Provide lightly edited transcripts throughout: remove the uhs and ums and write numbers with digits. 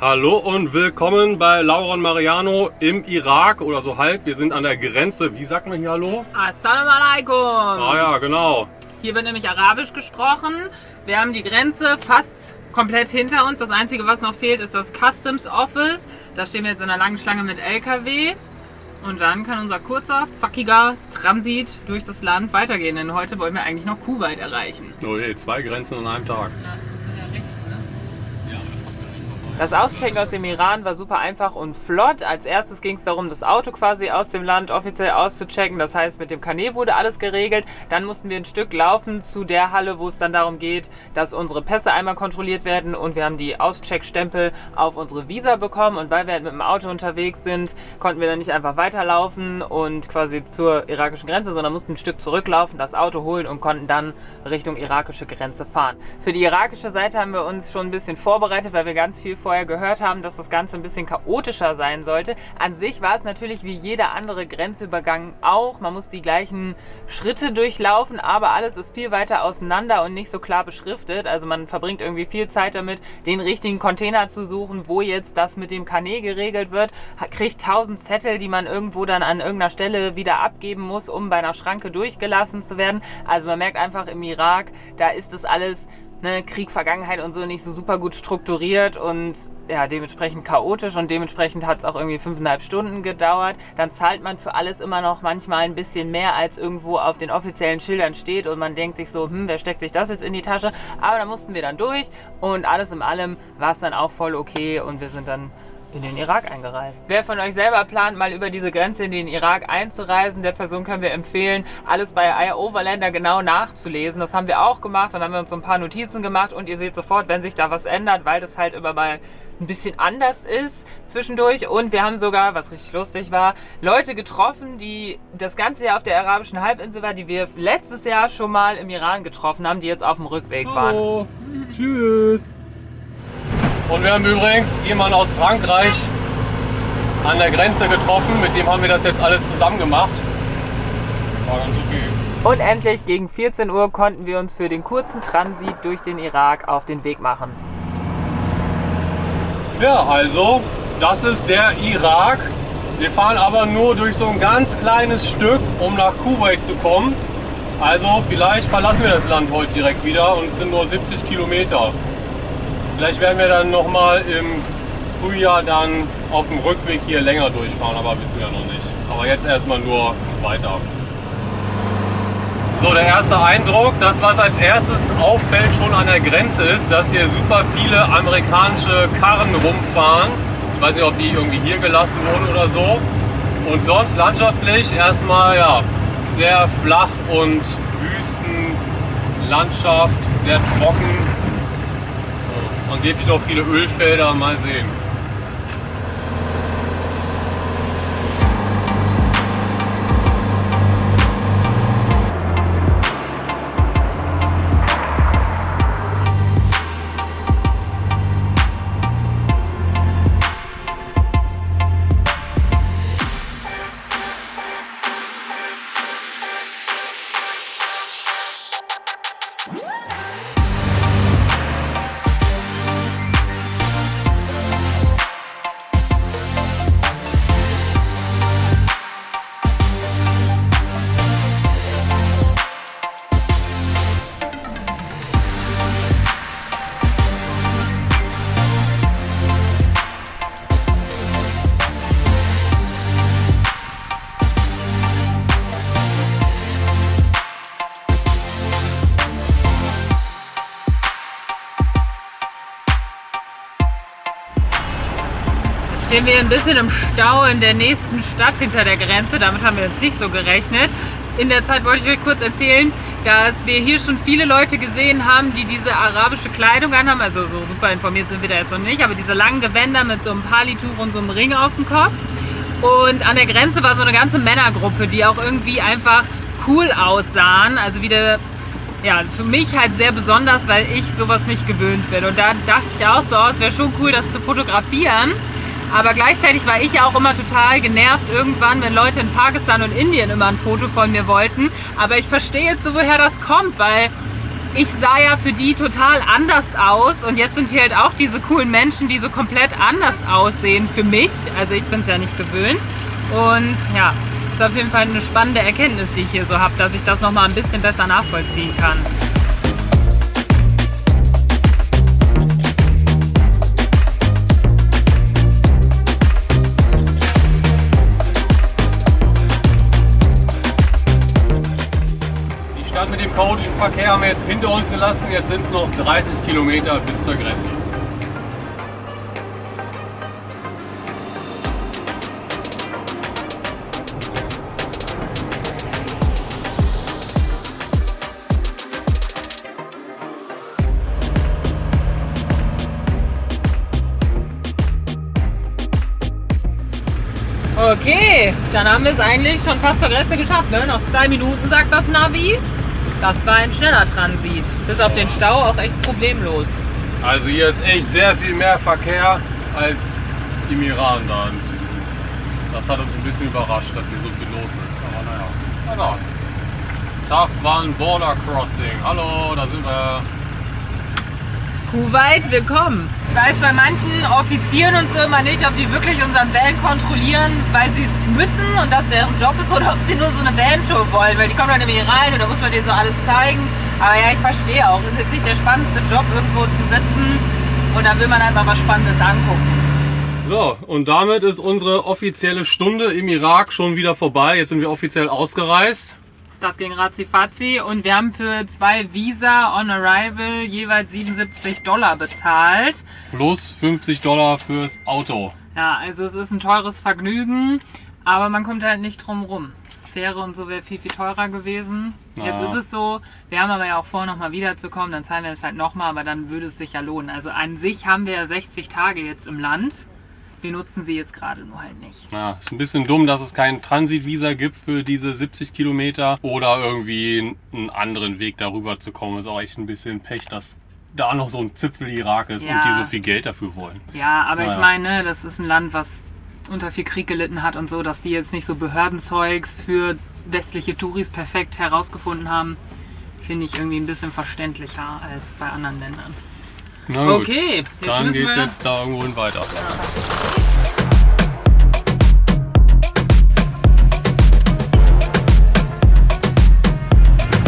Hallo und willkommen bei Laura und Mariano im Irak oder so halb. Wir sind an der Grenze. Wie sagt man hier Hallo? Assalamu alaikum. Ah ja, genau. Hier wird nämlich Arabisch gesprochen. Wir haben die Grenze fast komplett hinter uns. Das Einzige, was noch fehlt, ist das Customs Office. Da stehen wir jetzt in einer langen Schlange mit LKW. Und dann kann unser kurzer, zackiger Transit durch das Land weitergehen. Denn heute wollen wir eigentlich noch Kuwait erreichen. Oh je, 2 Grenzen an einem Tag. Ja, rechts, ne? Ja, das passt mir einfach. Das Auschecken aus dem Iran war super einfach und flott. Als erstes ging es darum, das Auto quasi aus dem Land offiziell auszuchecken. Das heißt, mit dem Kanä wurde alles geregelt. Dann mussten wir ein Stück laufen zu der Halle, wo es dann darum geht, dass unsere Pässe einmal kontrolliert werden. Und wir haben die Auscheckstempel auf unsere Visa bekommen. Und weil wir halt mit dem Auto unterwegs sind, konnten wir dann nicht einfach weiterlaufen und quasi zur irakischen Grenze, sondern mussten ein Stück zurücklaufen, das Auto holen und konnten dann Richtung irakische Grenze fahren. Für die irakische Seite haben wir uns schon ein bisschen vorbereitet, weil wir ganz viel vorher gehört haben, dass das Ganze ein bisschen chaotischer sein sollte. An sich war es natürlich wie jeder andere Grenzübergang auch. Man muss die gleichen Schritte durchlaufen, aber alles ist viel weiter auseinander und nicht so klar beschriftet. Also man verbringt irgendwie viel Zeit damit, den richtigen Container zu suchen, wo jetzt das mit dem Kanä geregelt wird. Kriegt 1000 Zettel, die man irgendwo dann an irgendeiner Stelle wieder abgeben muss, um bei einer Schranke durchgelassen zu werden. Also man merkt einfach im Irak, da ist das alles, ne, Krieg, Vergangenheit und so, nicht so super gut strukturiert und ja, dementsprechend chaotisch, und dementsprechend hat es auch irgendwie 5,5 Stunden gedauert. Dann zahlt man für alles immer noch manchmal ein bisschen mehr, als irgendwo auf den offiziellen Schildern steht, und man denkt sich so, wer steckt sich das jetzt in die Tasche? Aber da mussten wir dann durch und alles in allem war es dann auch voll okay und wir sind dann in den Irak eingereist. Wer von euch selber plant, mal über diese Grenze in den Irak einzureisen, der Person können wir empfehlen, alles bei iOverlander genau nachzulesen. Das haben wir auch gemacht, dann haben wir uns so ein paar Notizen gemacht und ihr seht sofort, wenn sich da was ändert, weil das halt immer mal ein bisschen anders ist zwischendurch. Und wir haben sogar, was richtig lustig war, Leute getroffen, die das ganze Jahr auf der arabischen Halbinsel waren, die wir letztes Jahr schon mal im Iran getroffen haben, die jetzt auf dem Rückweg waren. Hallo. Tschüss. Und wir haben übrigens jemanden aus Frankreich an der Grenze getroffen, mit dem haben wir das jetzt alles zusammen gemacht. War ganz okay. Und endlich gegen 14 Uhr konnten wir uns für den kurzen Transit durch den Irak auf den Weg machen. Ja, also, das ist der Irak. Wir fahren aber nur durch so ein ganz kleines Stück, um nach Kuwait zu kommen. Also, vielleicht verlassen wir das Land heute direkt wieder und es sind nur 70 Kilometer. Vielleicht werden wir dann nochmal im Frühjahr dann auf dem Rückweg hier länger durchfahren, aber wissen wir noch nicht. Aber jetzt erstmal nur weiter. So, der erste Eindruck, das was als erstes auffällt schon an der Grenze ist, dass hier super viele amerikanische Karren rumfahren. Ich weiß nicht, ob die irgendwie hier gelassen wurden oder so. Und sonst landschaftlich erstmal ja, sehr flach und Wüstenlandschaft, sehr trocken. Angeblich noch viele Ölfelder, mal sehen. Stehen wir ein bisschen im Stau in der nächsten Stadt hinter der Grenze. Damit haben wir jetzt nicht so gerechnet. In der Zeit wollte ich euch kurz erzählen, dass wir hier schon viele Leute gesehen haben, die diese arabische Kleidung anhaben. Also so super informiert sind wir da jetzt noch nicht, aber diese langen Gewänder mit so einem Palituch und so einem Ring auf dem Kopf. Und an der Grenze war so eine ganze Männergruppe, die auch irgendwie einfach cool aussahen. Also wieder, ja, für mich halt sehr besonders, weil ich sowas nicht gewöhnt bin. Und da dachte ich auch so, es wäre schon cool, das zu fotografieren. Aber gleichzeitig war ich ja auch immer total genervt irgendwann, wenn Leute in Pakistan und Indien immer ein Foto von mir wollten. Aber ich verstehe jetzt so, woher das kommt, weil ich sah ja für die total anders aus und jetzt sind hier halt auch diese coolen Menschen, die so komplett anders aussehen für mich. Also ich bin es ja nicht gewöhnt und ja, ist auf jeden Fall eine spannende Erkenntnis, die ich hier so habe, dass ich das nochmal ein bisschen besser nachvollziehen kann. Mit dem chaotischen Verkehr haben wir jetzt hinter uns gelassen. Jetzt sind es noch 30 Kilometer bis zur Grenze. Okay, dann haben wir es eigentlich schon fast zur Grenze geschafft. Ne? Noch 2 Minuten, sagt das Navi. Das war ein schneller Transit. Bis auf den Stau auch echt problemlos. Also hier ist echt sehr viel mehr Verkehr als im Iran da im Süden. Das hat uns ein bisschen überrascht, dass hier so viel los ist. Aber naja, Safwan Border Crossing. Hallo, da sind wir. Kuwait, willkommen. Ich weiß bei manchen Offizieren und so immer nicht, ob die wirklich unseren Van kontrollieren, weil sie es müssen und das deren Job ist, oder ob sie nur so eine Van-Tour wollen, weil die kommen dann nämlich rein und da muss man denen so alles zeigen. Aber ja, ich verstehe auch, ist jetzt nicht der spannendste Job, irgendwo zu sitzen und da will man einfach was Spannendes angucken. So, und damit ist unsere offizielle Stunde im Irak schon wieder vorbei. Jetzt sind wir offiziell ausgereist. Das ging ratzi-fatzi und wir haben für 2 Visa on Arrival jeweils $77 bezahlt. Plus $50 fürs Auto. Ja, also es ist ein teures Vergnügen, aber man kommt halt nicht drum rum. Fähre und so wäre viel, viel teurer gewesen. Jetzt ist es so, wir haben aber ja auch vor, nochmal wiederzukommen, dann zahlen wir es halt nochmal, aber dann würde es sich ja lohnen. Also an sich haben wir ja 60 Tage jetzt im Land. Wir nutzen sie jetzt gerade nur halt nicht. Ja, ist ein bisschen dumm, dass es kein Transitvisa gibt für diese 70 Kilometer oder irgendwie einen anderen Weg darüber zu kommen. Ist auch echt ein bisschen Pech, dass da noch so ein Zipfel Irak ist und die so viel Geld dafür wollen. Ja, aber ich meine, das ist ein Land, was unter viel Krieg gelitten hat und so, dass die jetzt nicht so Behördenzeugs für westliche Touris perfekt herausgefunden haben, finde ich irgendwie ein bisschen verständlicher als bei anderen Ländern. Na gut, okay, dann geht's jetzt da irgendwo hin weiter.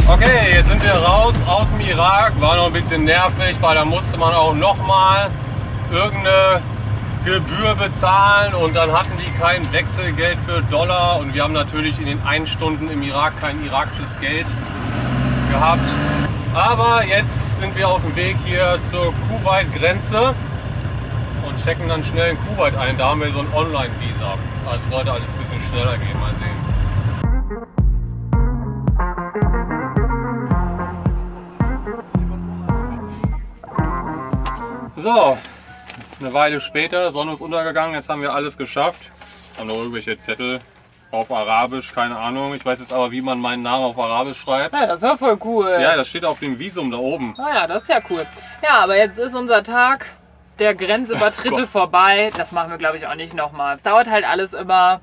Okay, jetzt sind wir raus aus dem Irak. War noch ein bisschen nervig, weil da musste man auch nochmal irgendeine Gebühr bezahlen und dann hatten die kein Wechselgeld für Dollar und wir haben natürlich in den 1 Stunden im Irak kein irakisches Geld gehabt. Aber jetzt sind wir auf dem Weg hier zur Kuwait-Grenze und checken dann schnell in Kuwait ein. Da haben wir so ein Online-Visa. Also sollte alles ein bisschen schneller gehen. Mal sehen. So, eine Weile später, Sonne ist untergegangen. Jetzt haben wir alles geschafft. Haben noch irgendwelche Zettel auf Arabisch, keine Ahnung. Ich weiß jetzt aber, wie man meinen Namen auf Arabisch schreibt. Ja, das war voll cool. Ja, das steht auf dem Visum da oben. Ah ja, das ist ja cool. Ja, aber jetzt ist unser Tag der Grenzübertritte vorbei. Das machen wir, glaube ich, auch nicht nochmal. Es dauert halt alles immer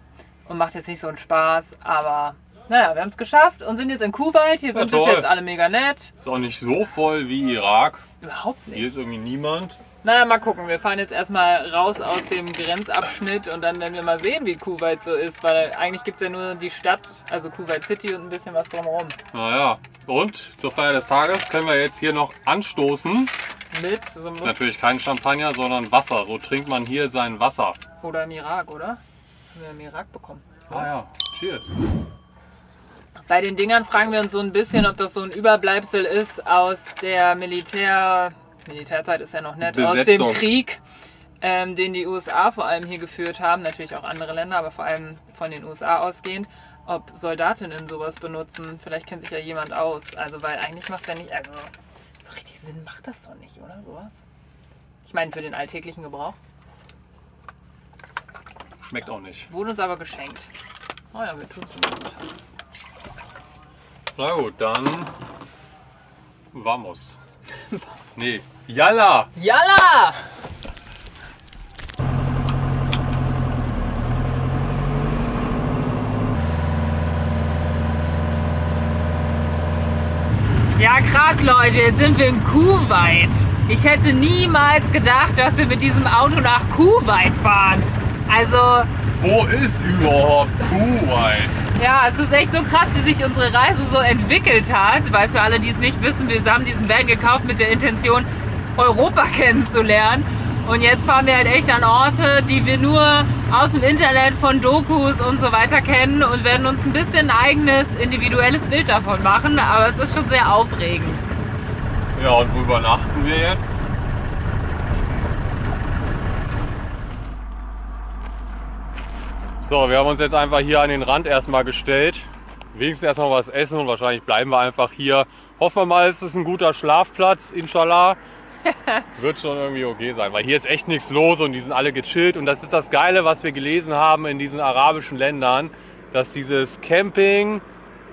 und macht jetzt nicht so einen Spaß, aber naja, wir haben es geschafft und sind jetzt in Kuwait. Hier sind bis jetzt alle mega nett. Ist auch nicht so voll wie Irak. Überhaupt nicht. Hier ist irgendwie niemand. Naja, mal gucken. Wir fahren jetzt erstmal raus aus dem Grenzabschnitt und dann werden wir mal sehen, wie Kuwait so ist, weil eigentlich gibt es ja nur die Stadt, also Kuwait City und ein bisschen was drumherum. Naja, und zur Feier des Tages können wir jetzt hier noch anstoßen. Mit so einem Natürlich kein Champagner, sondern Wasser. So trinkt man hier sein Wasser. Oder im Irak, oder? Haben wir im Irak bekommen. Ah ja, cheers. Bei den Dingern fragen wir uns so ein bisschen, ob das so ein Überbleibsel ist aus der Militärzeit ist ja noch nett, Besetzung. aus dem Krieg, den die USA vor allem hier geführt haben, natürlich auch andere Länder, aber vor allem von den USA ausgehend, ob Soldatinnen sowas benutzen. Vielleicht kennt sich ja jemand aus, also weil eigentlich macht ja nicht, also so richtig Sinn macht das doch nicht, oder sowas? Ich meine für den alltäglichen Gebrauch. Schmeckt auch nicht. Wurde uns aber geschenkt. Oh ja, wir tun es in die Tasche. Na gut, dann vamos. Nee, Yalla! Yalla! Ja, krass. Krass, Leute, jetzt sind wir in Kuwait. Ich hätte niemals gedacht, dass wir mit diesem Auto nach Kuwait fahren. Also... Wo ist überhaupt Kuwait? Ja, es ist echt so krass, wie sich unsere Reise so entwickelt hat. Weil für alle, die es nicht wissen, wir haben diesen Van gekauft mit der Intention, Europa kennenzulernen. Und jetzt fahren wir halt echt an Orte, die wir nur aus dem Internet von Dokus und so weiter kennen und werden uns ein bisschen ein eigenes, individuelles Bild davon machen. Aber es ist schon sehr aufregend. Ja, und wo übernachten wir jetzt? So, wir haben uns jetzt einfach hier an den Rand erstmal gestellt. Wenigstens erstmal was essen und wahrscheinlich bleiben wir einfach hier. Hoffen wir mal, es ist ein guter Schlafplatz, inshallah. Wird schon irgendwie okay sein, weil hier ist echt nichts los und die sind alle gechillt. Und das ist das Geile, was wir gelesen haben in diesen arabischen Ländern, dass dieses Camping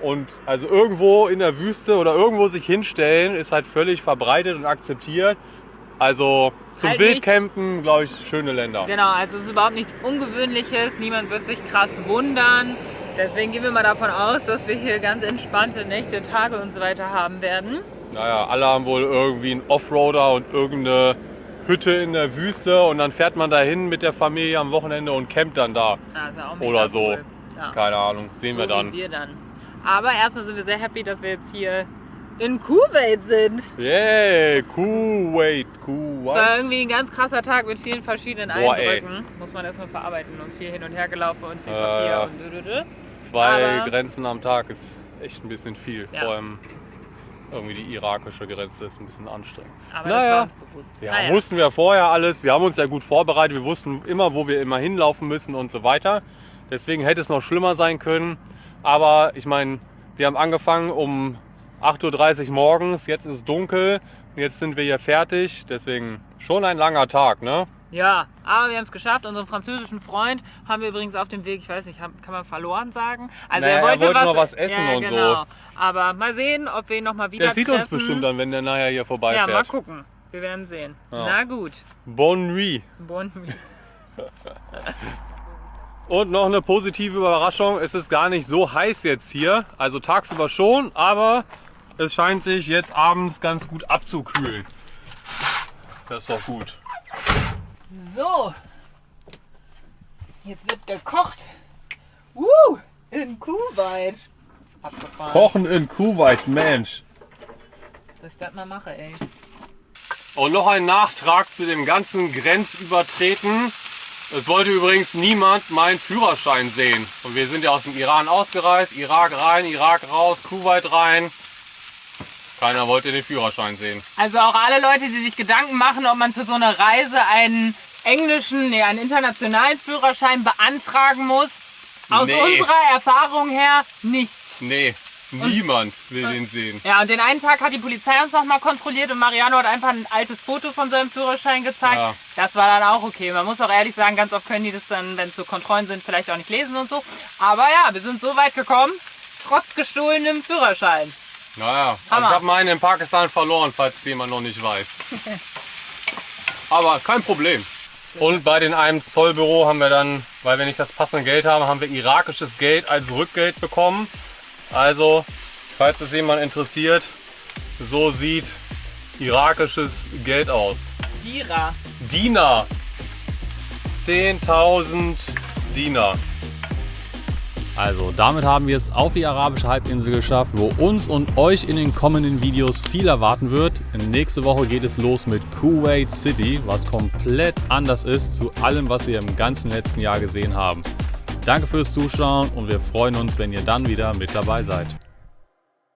und also irgendwo in der Wüste oder irgendwo sich hinstellen, ist halt völlig verbreitet und akzeptiert. Also zum halt Wildcampen, glaube ich, schöne Länder. Genau, also es ist überhaupt nichts Ungewöhnliches, niemand wird sich krass wundern. Deswegen gehen wir mal davon aus, dass wir hier ganz entspannte Nächte, Tage und so weiter haben werden. Naja, alle haben wohl irgendwie einen Offroader und irgendeine Hütte in der Wüste und dann fährt man dahin mit der Familie am Wochenende und campt dann da. Ah, ist ja auch mega oder so. cool. Ja. Keine Ahnung, sehen wir dann. Wie wir dann. Aber erstmal sind wir sehr happy, dass wir jetzt hier in Kuwait sind. Yay, Kuwait. Es war irgendwie ein ganz krasser Tag mit vielen verschiedenen Boah, Eindrücken. Muss man erstmal verarbeiten und viel hin und her gelaufen und viel Papier und dödödö. 2 Aber Grenzen am Tag ist echt ein bisschen viel. Ja. Vor allem irgendwie die irakische Grenze ist ein bisschen anstrengend. Aber das war uns bewusst. Ja, wussten wir vorher alles. Wir haben uns ja gut vorbereitet. Wir wussten immer, wo wir immer hinlaufen müssen und so weiter. Deswegen hätte es noch schlimmer sein können. Aber ich meine, wir haben angefangen um 8:30 Uhr morgens. Jetzt ist es dunkel. Jetzt sind wir hier fertig. Deswegen schon ein langer Tag, ne? Ja, aber wir haben es geschafft. Unseren französischen Freund haben wir übrigens auf dem Weg, ich weiß nicht, kann man verloren sagen? Also naja, er wollte noch was essen ja, und genau. so. Aber mal sehen, ob wir ihn noch mal wieder Der sieht uns treffen. bestimmt dann, wenn der nachher hier vorbeifährt. Ja, mal gucken. Wir werden sehen. Ja. Na gut. Bonne nuit. Bonne nuit. Und noch eine positive Überraschung, es ist gar nicht so heiß jetzt hier, also tagsüber schon, aber es scheint sich jetzt abends ganz gut abzukühlen. Das ist doch gut. So, jetzt wird gekocht. In Kuwait. Abgefahren. Kochen in Kuwait, Mensch. Dass ich das mal mache, ey. Und noch ein Nachtrag zu dem ganzen Grenzübertreten. Es wollte übrigens niemand meinen Führerschein sehen. Und wir sind ja aus dem Iran ausgereist, Irak rein, Irak raus, Kuwait rein. Keiner wollte den Führerschein sehen. Also auch alle Leute, die sich Gedanken machen, ob man für so eine Reise einen einen internationalen Führerschein beantragen muss. Aus unserer Erfahrung her nicht. Nee, niemand will den sehen. Ja, und den einen Tag hat die Polizei uns noch mal kontrolliert und Mariano hat einfach ein altes Foto von seinem Führerschein gezeigt. Ja. Das war dann auch okay. Man muss auch ehrlich sagen, ganz oft können die das dann, wenn es so Kontrollen sind, vielleicht auch nicht lesen und so. Aber ja, wir sind so weit gekommen, trotz gestohlenem Führerschein. Naja, also ich habe meinen in Pakistan verloren, falls jemand noch nicht weiß. Aber kein Problem. Und bei den einem Zollbüro haben wir dann, weil wir nicht das passende Geld haben, haben wir irakisches Geld als Rückgeld bekommen. Also, falls es jemand interessiert, so sieht irakisches Geld aus. Dinar. 10.000 Dinar. Also damit haben wir es auf die arabische Halbinsel geschafft, wo uns und euch in den kommenden Videos viel erwarten wird. Nächste Woche geht es los mit Kuwait City, was komplett anders ist zu allem, was wir im ganzen letzten Jahr gesehen haben. Danke fürs Zuschauen und wir freuen uns, wenn ihr dann wieder mit dabei seid.